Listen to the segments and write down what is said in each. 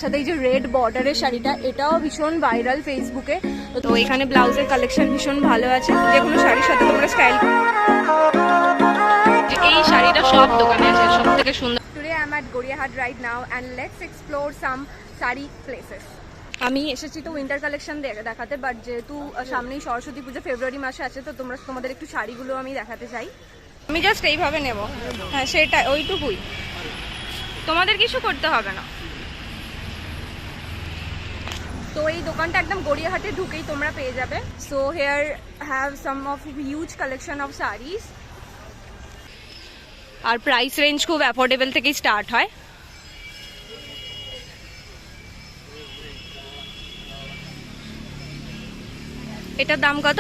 সাথে এই যে রেড বর্ডারের শাড়িটা, এটাও ভীষণ ভাইরাল ফেসবুকে। তো এখানে ব্লাউজের কালেকশন ভীষণ ভালো আছে, যে কোনো শাড়ির সাথে তোমরা স্টাইল। এই শাড়িটা সব দোকানে আছে, সব থেকে সুন্দর। Today I am at Gariahat right now and let's explore some sari places. আমি এসেছি তো উইন্টার কালেকশন দেখাতে, বাট যেহেতু সামনেই সরস্বতী পুজো ফেব্রুয়ারি মাসে আছে, তো তোমাদের একটু শাড়িগুলো আমি দেখাতে চাই। আমি জাস্ট এইভাবে নেব, হ্যাঁ সেটা ওইটুকুই, তোমাদের কিছু করতে হবে না। তো এই দোকানটা একদম গড়িয়াহাটে ঢুকেই তোমরা পেয়ে যাবে। So here have some of huge collection of saris, আর প্রাইস রেঞ্জ খুব অ্যাফোর্ডেবল থেকেই স্টার্ট হয়। এটার দাম কত?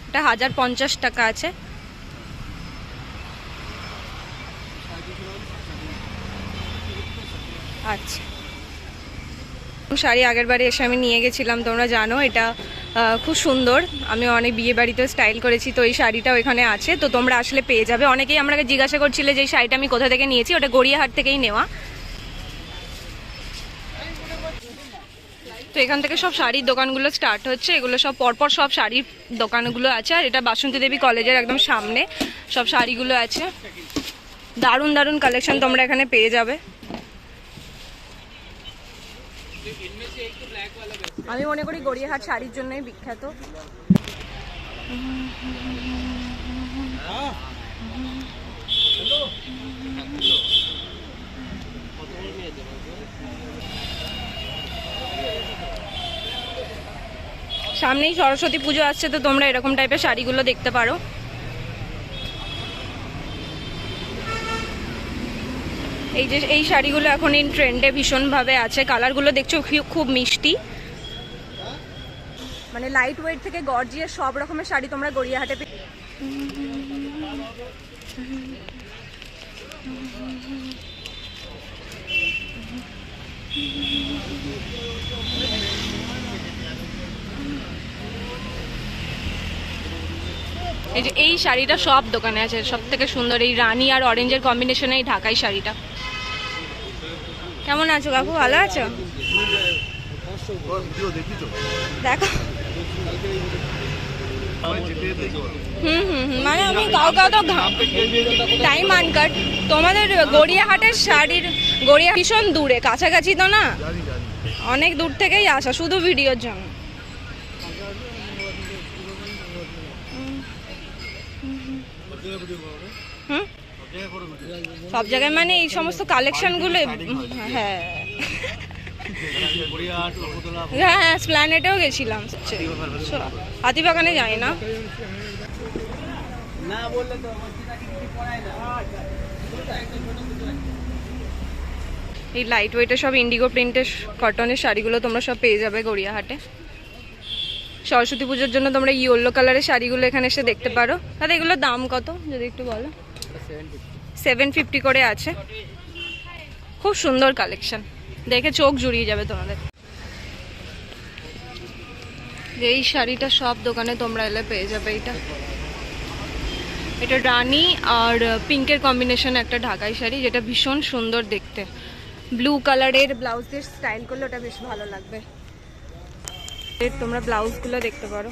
এটা 1050 টাকা আছে। আচ্ছা, শাড়ি আগের বারে এসে আমি নিয়ে গেছিলাম, তোমরা জানো এটা খুব সুন্দর। আমি অনেক বিয়ে বাড়িতে স্টাইল করেছি, তো এই শাড়িটাও এখানে আছে, তো তোমরা আসলে পেয়ে যাবে। অনেকেই আমাকে জিজ্ঞাসা করছিলে যে এই শাড়িটা আমি কোথা থেকে নিয়েছি, ওটা গড়িয়াহাট থেকেই নেওয়া। তো এখান থেকে সব শাড়ির দোকানগুলো স্টার্ট হচ্ছে, এগুলো সব পরপর সব শাড়ির দোকানগুলো আছে। আর এটা বাসন্তী দেবী কলেজের একদম সামনে সব শাড়িগুলো আছে। দারুণ দারুণ কালেকশন তোমরা এখানে পেয়ে যাবে। আমি মনে করি গড়িয়াহাট শাড়ির জন্যই বিখ্যাত। সামনেই সরস্বতী পুজো আসছে, তো তোমরা এরকম টাইপের শাড়িগুলো দেখতে পারো। এই যে এই শাড়িগুলো এখন ইন ট্রেন্ডে ভীষণভাবে আছে। কালারগুলো দেখছো খুব মিষ্টি, মানে লাইট ওয়েট থেকে গর্জিয়াস সব রকমের শাড়ি তোমরা গড়িয়াহাটে এই যে এই শাড়িটা সব দোকানে আছে, সব থেকে সুন্দর এই রানী আর অরেঞ্জের কম্বিনেশনে এই ঢাকাই শাড়িটা। কেমন আছো কাকু, ভালো আছো? দেখো মানে আমি কাউ তো টাইম আনকাট। তোমাদের গড়িয়াহাটের শাড়ির গড়িয়া ভীষণ দূরে, কাছাকাছি তো না, অনেক দূর থেকেই আসা শুধু ভিডিওর জন্য। সব জায়গায় মানে এই সমস্ত কালেকশনগুলো, হ্যাঁ হ্যাঁ স্প্ল্যানেটেও গেছিলাম, হাতিবাগানে যাই না। এই লাইট ওয়েটের সব ইন্ডিগো প্রিন্টের কটনের শাড়িগুলো তোমরা সব পেয়ে যাবে গড়িয়াহাটে। সরস্বতী পুজোর জন্য তোমরা ইয়েলো কালারের শাড়িগুলো এখানে এসে দেখতে পারো। দাদা এগুলোর দাম কত যদি একটু বলো? 750 করে আছে। খুব সুন্দর কালেকশন, দেখে চোখ জুড়িয়ে যাবে তোমাদের। এই শাড়িটা সব দোকানে তোমরা এলে পেয়ে যাবে। এটা রানী আর পিঙ্কের কম্বিনেশন একটা ঢাকাই শাড়ি, যেটা ভীষণ সুন্দর দেখতে। ব্লু কালারের ব্লাউজ দিয়ে স্টাইল করলে ওটা বেশ ভালো লাগবে। তোমরা ব্লাউজগুলো দেখতে পারো।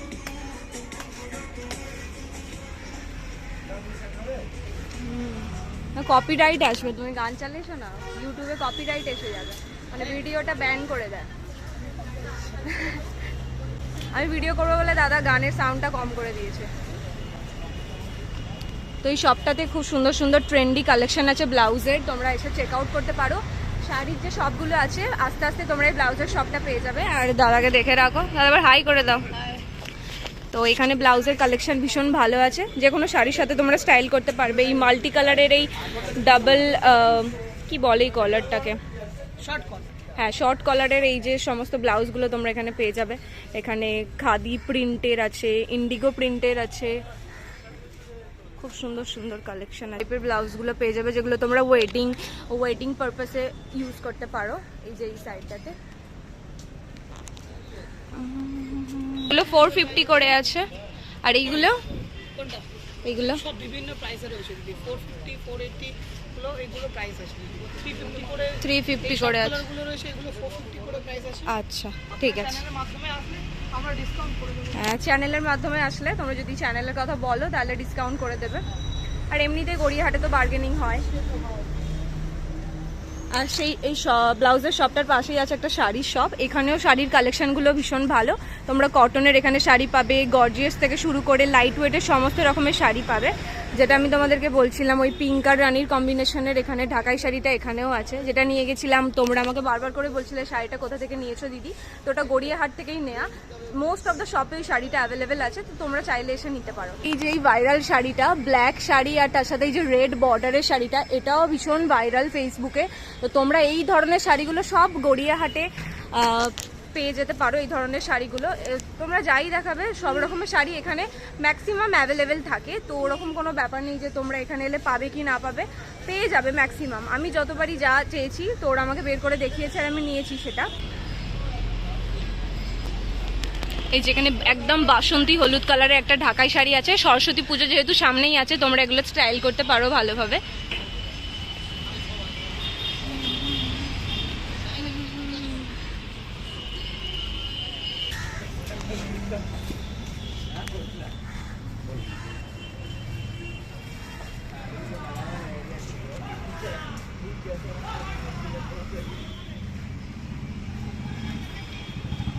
কপিরাইট আসবে, তুমি গান চালিয়েছো না, ইউটিউবে কপিরাইট এসে যাবে, মানে ভিডিওটা ব্যান করে দেয়। আমি ভিডিও করবো বলে দাদা গানের সাউন্ডটা কম করে দিয়েছে। তো এই শপটাতে খুব সুন্দর সুন্দর ট্রেন্ডি কালেকশন আছে ব্লাউজের, তোমরা এসে চেক আউট করতে পারো। শাড়ির যে শপগুলো আছে আস্তে আস্তে তোমরা এই ব্লাউজের শপটা পেয়ে যাবে। আর দাদাকে দেখে রাখো, দাদা আবার হাই করে দাও। তো এখানে ব্লাউজের কালেকশন ভীষণ ভালো আছে, যে কোনো শাড়ির সাথে তোমরা স্টাইল করতে পারবে। এই মাল্টি কালারের এই ডাবল কি বলে এই কলারটাকে, হ্যাঁ শর্ট কলারের এই যে সমস্ত ব্লাউজগুলো তোমরা এখানে পেয়ে যাবে। এখানে খাদি প্রিন্টের আছে, ইন্ডিগো প্রিন্টের আছে, খুব সুন্দর সুন্দর কালেকশন টাইপের ব্লাউজগুলো পেয়ে যাবে, যেগুলো তোমরা ওয়েডিং পারপাসে ইউজ করতে পারো। এই যে এই সাইডটাতে এগুলো 450 করে আছে। আর এইগুলো এইগুলো সব বিভিন্ন প্রাইসে রয়েছে দিদি, 450 480 গুলো এগুলো প্রাইস আছে, 350 করে 350 করে আছে। কালারগুলো রয়েছে, এগুলো 450 করে প্রাইস আছে। আচ্ছা ঠিক আছে, চ্যানেলের মাধ্যমে আসলে আমরা ডিসকাউন্ট করে দেব। হ্যাঁ চ্যানেলের মাধ্যমে আসলে তোমরা যদি চ্যানেলের কথা বলো তাহলে ডিসকাউন্ট করে দেবে। আর এমনিতে গড়িয়াহাটে তো বার্গেনিং হয়। আর সেই এই ব্লাউজের শপটার পাশেই আছে একটা শাড়ির শপ, এখানেও শাড়ির কালেকশনগুলো ভীষণ ভালো। তোমরা কটনের এখানে শাড়ি পাবে, গর্জিয়াস থেকে শুরু করে লাইট ওয়েটের সমস্ত রকমের শাড়ি পাবে। যেটা আমি তোমাদেরকে বলছিলাম ওই পিঙ্ক আর রানির কম্বিনেশনের এখানে ঢাকাই শাড়িটা এখানেও আছে, যেটা নিয়ে গেছিলাম। তোমরা আমাকে বারবার করে বলছিলে শাড়িটা কোথা থেকে নিয়েছো দিদি, তো ওটা গড়িয়াহাট থেকেই নেওয়া। মোস্ট অফ দ্য শপে ওই শাড়িটা অ্যাভেলেবেল আছে, তো তোমরা চাইলে এসে নিতে পারো। এই যে এই ভাইরাল শাড়িটা, ব্ল্যাক শাড়ি আর তার সাথে এই যে রেড বর্ডারের শাড়িটা, এটাও ভীষণ ভাইরাল ফেসবুকে। তো তোমরা এই ধরনের শাড়িগুলো সব গড়িয়াহাটে পেয়ে যেতে পারো। এই ধরনের শাড়িগুলো তোমরা যাই দেখাবে সব রকমের শাড়ি এখানে ম্যাক্সিমাম অ্যাভেলেবেল থাকে। তো ওরকম কোনো ব্যাপার নেই যে তোমরা এখানে এলে পাবে কি না পাবে, পেয়ে যাবে ম্যাক্সিমাম। আমি যতবারই যা চেয়েছি তো ওরা আমাকে বের করে দেখিয়েছে আর আমি নিয়েছি সেটা। এই যেখানে একদম বাসন্তী হলুদ কালারের একটা ঢাকাই শাড়ি আছে, সরস্বতী পুজো যেহেতু সামনেই আছে তোমরা এগুলো স্টাইল করতে পারো ভালোভাবে।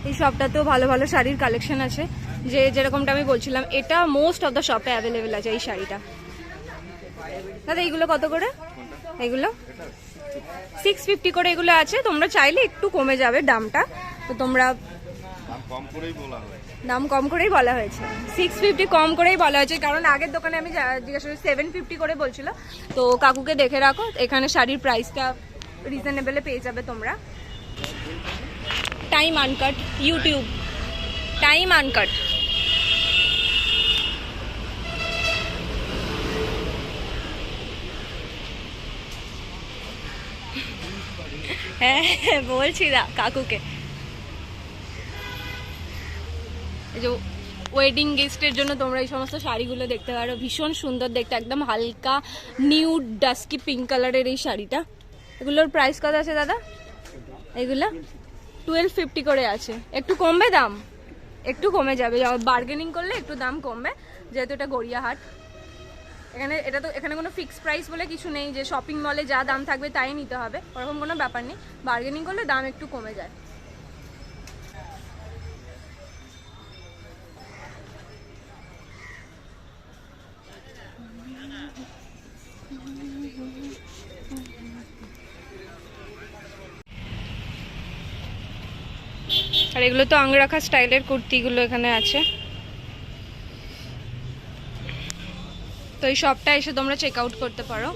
এই শপটাতেও ভালো ভালো শাড়ির কালেকশন আছে, যে যেরকমটা আমি বলছিলাম এটা মোস্ট অফ দ্য শপে অ্যাভেলেবেল আছে এই শাড়িটা। দাদা এইগুলো কত করে? এগুলো 650 করে এগুলো আছে, তোমরা চাইলে একটু কমে যাবে দামটা। তো তোমরা দাম কম করেই বলা হয়েছে, 650 কম করেই বলা হয়েছে, কারণ আগের দোকানে আমি জিজ্ঞাসা করি 750 করে বলছিল। তো কাকুকে দেখে রাখো, এখানে শাড়ির প্রাইসটা রিজনেবলে পেয়ে যাবে তোমরা। Time uncut YouTube, time uncut. হ্যাঁ বলছি না কাকুকে। এই যে ওয়েডিং গেস্টের জন্য তোমরা এই সমস্ত শাড়িগুলো দেখতে পারো, ভীষণ সুন্দর দেখতে, একদম হালকা নিউড ডাস্কি পিঙ্ক কালারের এই শাড়িটা। এগুলোর প্রাইস কত আছে দাদা? এগুলো 1250 করে আছে। একটু কমবে দাম, একটু কমে যাবে, বার্গেনিং করলে একটু দাম কমবে, যেহেতু এটা গড়িয়াহাট। এখানে কোনো ফিক্সড প্রাইস বলে কিছু নেই যে শপিং মলে যা দাম থাকবে তাই নিতে হবে, ওরকম কোনো ব্যাপার নেই। বার্গেনিং করলে দাম একটু কমে যায়। আর এগুলো তো আংরাখা স্টাইলের কুর্তিগুলো এখানে আছে। তো এই শপটা এসে তোমরা চেক আউট করতে পারো।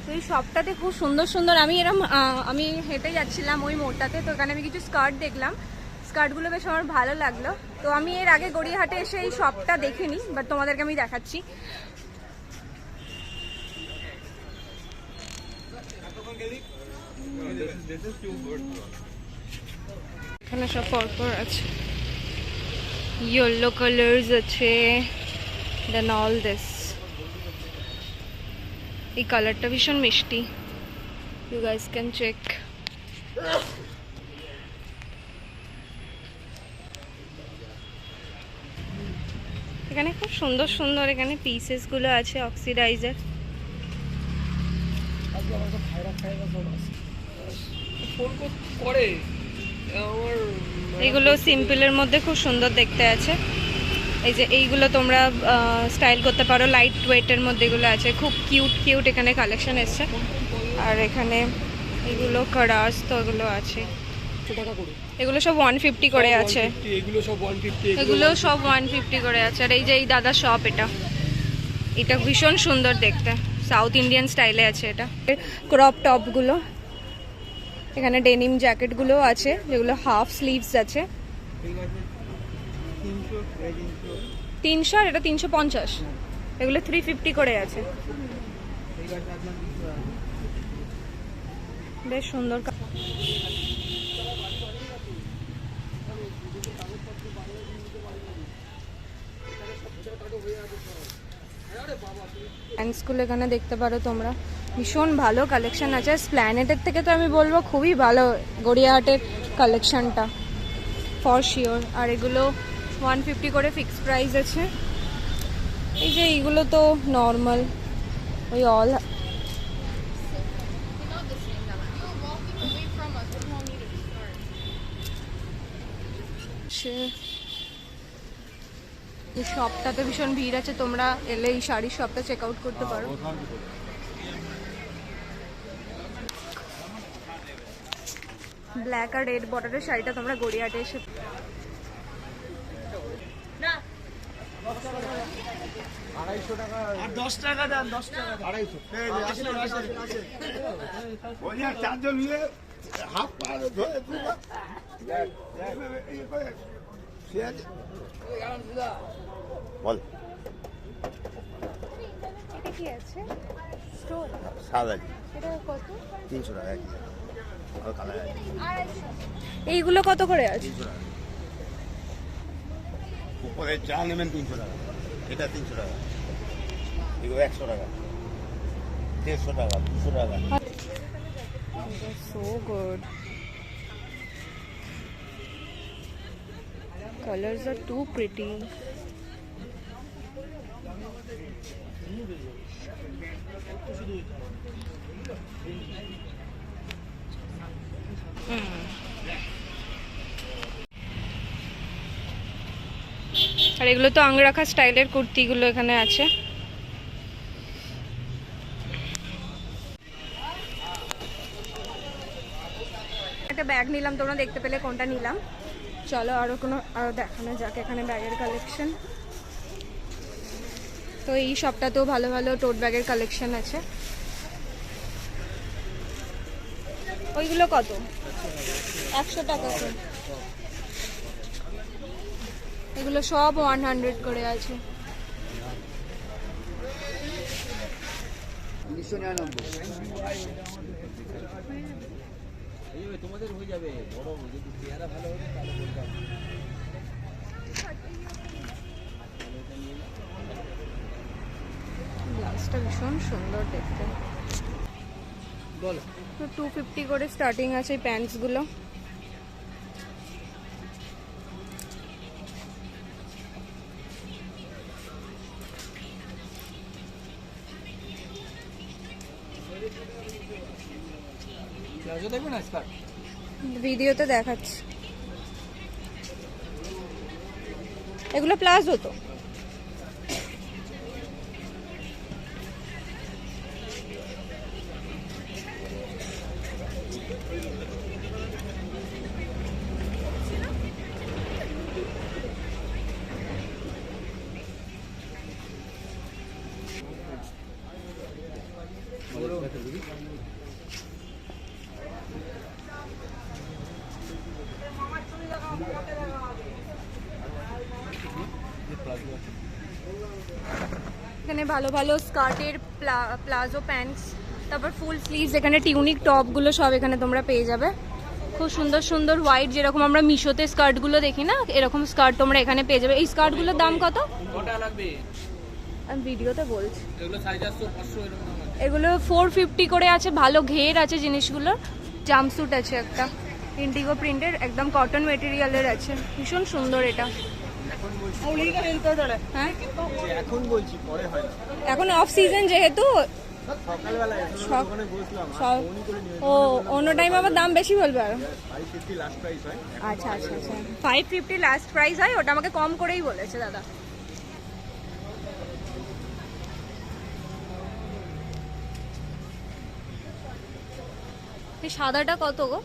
তো এই শপটাতে খুব সুন্দর সুন্দর, আমি হেঁটে যাচ্ছিলাম ওই মোড়টাতে, তো এখানে আমি কিছু স্কার্ট দেখলাম, স্কার্টগুলো বেশ আমার ভালো লাগলো। তো আমি এর আগে গড়িয়াহাটে এসে এই শপটা দেখিনি, বাট তোমাদেরকে আমি দেখাচ্ছি। এখানে সব পরপর আছে, ইয়েলো কালার্স আছে, দেন অল দিস। এই কালারটা ভীষণ মিষ্টি, ইউ গাইস ক্যান চেক। এখানে খুব সুন্দর সুন্দর এখানে পিসেস গুলো আছে, অক্সিডাইজার। এগুলো সিম্পলের মধ্যে খুব সুন্দর দেখতে আছে। এই যে এইগুলো তোমরা স্টাইল করতে পারো, লাইট ওয়েটের মধ্যে এগুলো আছে, খুব কিউট কিউট এখানে কালেকশন এসছে। আর এখানে এগুলো কারাস তো এগুলো আছে, এগুলো সব 150 করে আছে, এগুলো সব 150 করে আছে। আর এই যে এই দাদা শপ, এটা ভীষণ সুন্দর দেখতে, সাউথ ইন্ডিয়ান স্টাইলে আছে এটা। ক্রপ টপগুলো এখানে, ডেনিম জ্যাকেটগুলো আছে যেগুলো হাফ স্লিভস আছে, 300 আর এটা 350, এগুলো 350 করে আছে। বেশ সুন্দর। প্যান্টসগুলো এখানে দেখতে পারো তোমরা, ভীষণ ভালো কালেকশন আছে। স্প্ল্যানেটের থেকে তো আমি বলবো খুবই ভালো গড়িয়াহাটের কালেকশনটা ফর শিওর। আর এগুলো 150 করে ফিক্স প্রাইস আছে। এই যে এইগুলো তো নর্মাল, ওই অল এই শপটাতে ভীষণ ভিড় আছে, তোমরা এলে এই শাড়ির শপটা চেক আউট করতে পারো। ব্ল্যাক আর রেড বর্ডারের শাড়িটা তোমরা গড়িয়াহাটে এসে বল এটা কি আছে স্টোর সাদা এটা কত? 300 টাকা কি আর কালার আছে এইগুলো কত করে আছে? 300 টাকা উপরে চা নেবেন 300 টাকা, এটা 300 টাকা, এগুলো 100 টাকা, 150 টাকা, 200 টাকা। So good. Colors are too pretty. আর এগুলো তো আংরাখা স্টাইলের কুর্তিগুলো এখানে আছে। একটা ব্যাগ নিলাম, তোমরা দেখতে পেলে কোনটা নিলাম। চলো আরো দেখানো যাক এখানে ব্যাগের কালেকশন। তো এই শপটাতেও ভালো ভালো টোট ব্যাগের কালেকশন আছে। ওইগুলো কত? 100 টাকা করে। এগুলো সব 100 করে আছে। 1999 তোমাদের হয়ে যাবে বড়, যদি পেয়ারা ভালো হবে তাহলে বলতাম। ব্লাউজটা ভীষণ সুন্দর দেখতে। বলো তো 250 করে স্টার্টিং আছে এই প্যান্টসগুলো। প্লাজো দেখবে না স্কার্ট? ভিডিওতে দেখাচ্ছি। এগুলো প্লাজো তো? এখানে ভালো ভালো স্কার্টের প্লাজো প্যান্টস, তারপর ফুল স্লিভস, এখানে টিউনিক টপগুলো সব এখানে তোমরা পেয়ে যাবে। খুব সুন্দর সুন্দর হোয়াইট, যেরকম আমরা মিশোতে স্কার্টগুলো দেখি না, এরকম স্কার্ট তোমরা এখানে পেয়ে যাবে। এই স্কার্টগুলোর দাম কত? কটা লাগবে? আমি ভিডিওতে বলছি। এগুলো 450 500 এরকম দাম আছে। এগুলো 450 করে আছে। ভালো ঘের আছে জিনিসগুলোর। জাম্পস্যুট আছে একটা ইন্ডিগো প্রিন্টের, একদম কটন মেটেরিয়ালের আছে, ভীষণ সুন্দর এটা। হ্যাঁ এখন বলছি, পরে হয় না। এখন অফ সিজন যেহেতু সকালবেলা ওখানে বসলাম, ও অন্য টাইম আবার দাম বেশি বলবে আর। 550 লাস্ট প্রাইস হয়। আচ্ছা আচ্ছা আচ্ছা 550 লাস্ট প্রাইস হয়, ওটা আমাকে কম করেই বলেছে দাদা। এই সাদাটা কত গো?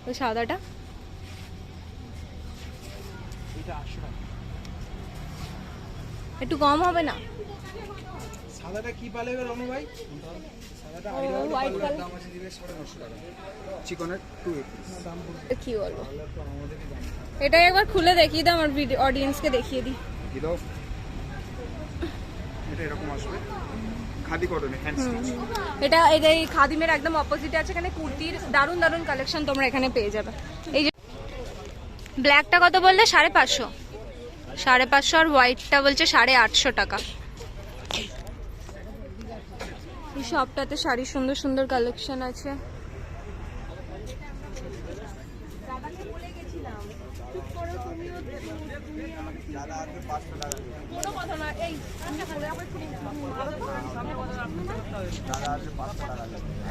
ওই সাদাটা এটা 800 টাকা। একটু কম হবে না? সাদাটা কি পালে রনু ভাই? সাদাটা হোয়াইট কালার দাম আছে দিবে 950 টাকা। চিকনের 280 দাম বলতে কি বলবো, এটাই একবার খুলে দেখিয়ে দাও আমার ভিডিও অডিয়েন্সকে দেখিয়ে দিই। কি দাও? এটা এরকম আসবে, খাদি কটনে হ্যান্ড স্টিচ। এটা এই খাদিমের একদম অপোজিটে আছে। এখানে কুর্তির দারুণ দারুণ কালেকশন তোমরা এখানে পেয়ে যাবে। এই যে ব্ল্যাকটা কত বললে? 550। 550 আর হোয়াইটটা বলছে 850 টাকা। এই শপটাতে শাড়ি সুন্দর সুন্দর কালেকশন আছে।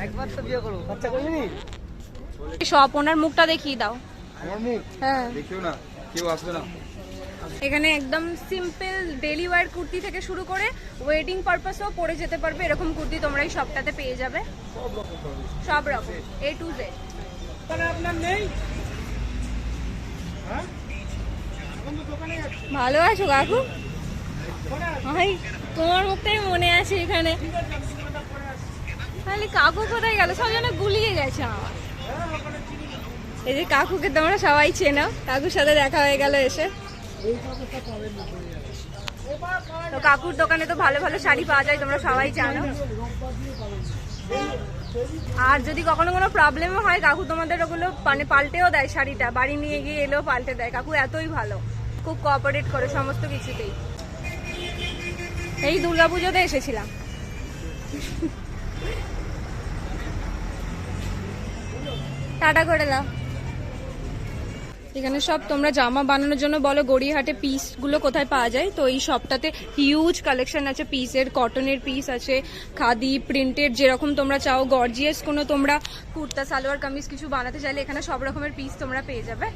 একবার তো বিয়ে করো, বাচ্চা করবি নি? শপ ওনার মুখটা দেখিয়ে দাও। আমার মুখ হ্যাঁ, দেখিও না, কেউ আসবে না। এখানে একদম সিম্পল ডেলি ওয়্যার কুর্তি থেকে শুরু করে ওয়েডিং পারপাসেও পরে যেতে পারবে এরকম কুর্তি তোমরা এই শপটাতে পেয়ে যাবে, সব রকম A to Z। তাহলে আপনার নেই? হ্যাঁ, এখন তো দোকানে যাচ্ছি। ভালো আছো কাকু? ভাই তোমার মুখটাই মনে আছে এখানে। তাহলে কাকু কোথায় গেল? সব যেন গুলিয়ে গেছে আমার। এই যে কাকুকে তোমরা সবাই চেনো, কাকুর সাথে দেখা হয়ে গেল এসে। তো কাকুর দোকানে তো ভালো ভালো শাড়ি পাওয়া যায়, তোমরা সবাই জানো। আর যদি কখনো কোনো প্রবলেমও হয় কাকু তোমাদের ওগুলো মানে পাল্টেও দেয়, শাড়িটা বাড়ি নিয়ে গিয়ে এলেও পাল্টে দেয়। কাকু এতই ভালো, খুব কোঅপারেট করে সমস্ত কিছুতেই। এই দুর্গাপুজোতে এসেছিলাম। টাটা করে দাও। এখানে সব তোমরা জামা বানানোর জন্য বলো গড়িয়াহাটে পিসগুলো কোথায় পাওয়া যায়, তো এই শপটাতে হিউজ কালেকশন আছে পিসের। কটনের পিস আছে, খাদি প্রিন্টেড, যেরকম তোমরা চাও গর্জিয়াস কোনো তোমরা কুর্তা সালোয়ার কামিজ কিছু বানাতে চাইলে এখানে সব রকমের পিস তোমরা পেয়ে যাবে।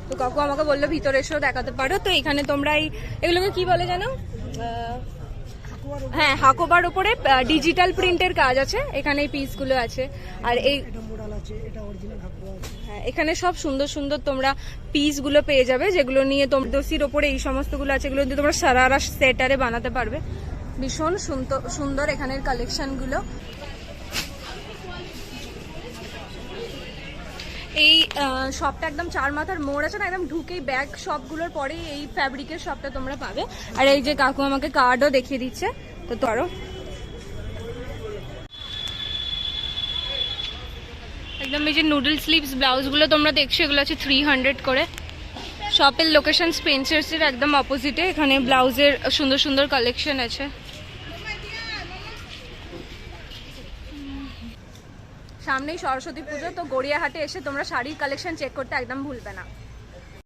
তো কাকু আমাকে বললো ভিতরে এসেও দেখাতে পারো। তো এখানে তোমরা এগুলোকে কি বলে জানো? হ্যাঁ, হাকোবার উপরে ডিজিটাল প্রিন্টের কাজ আছে, এখানে এই পিসগুলো আছে। আর এই হ্যাঁ, এখানে সব সুন্দর সুন্দর তোমরা পিসগুলো পেয়ে যাবে, যেগুলো নিয়ে তোমরা দোসির ওপরে এই সমস্তগুলো আছে, এগুলো দিয়ে তোমরা সারারা সেটারে বানাতে পারবে। ভীষণ সুন্দর এখানের কালেকশনগুলো। এই শপটা একদম চার মাথার মোড় আছে না, একদম ঢুকেই ব্যাগ শপগুলোর পরেই এই ফ্যাব্রিকের শপটা তোমরা পাবে। আর এই যে কাকু আমাকে কার্ডও দেখিয়ে দিচ্ছে, তো ধরো একদম এই যে নুডল স্লিভস ব্লাউজগুলো তোমরা দেখছো, এগুলো আছে 300 করে। শপের লোকেশন স্পেন্সার্সের একদম অপোজিটে। এখানে ব্লাউজের সুন্দর সুন্দর কালেকশন আছে। সামনেই সরস্বতী পুজো, তো গড়িয়াহাটে এসে তোমরা শাড়ির কালেকশন চেক করতে একদম ভুলবে না।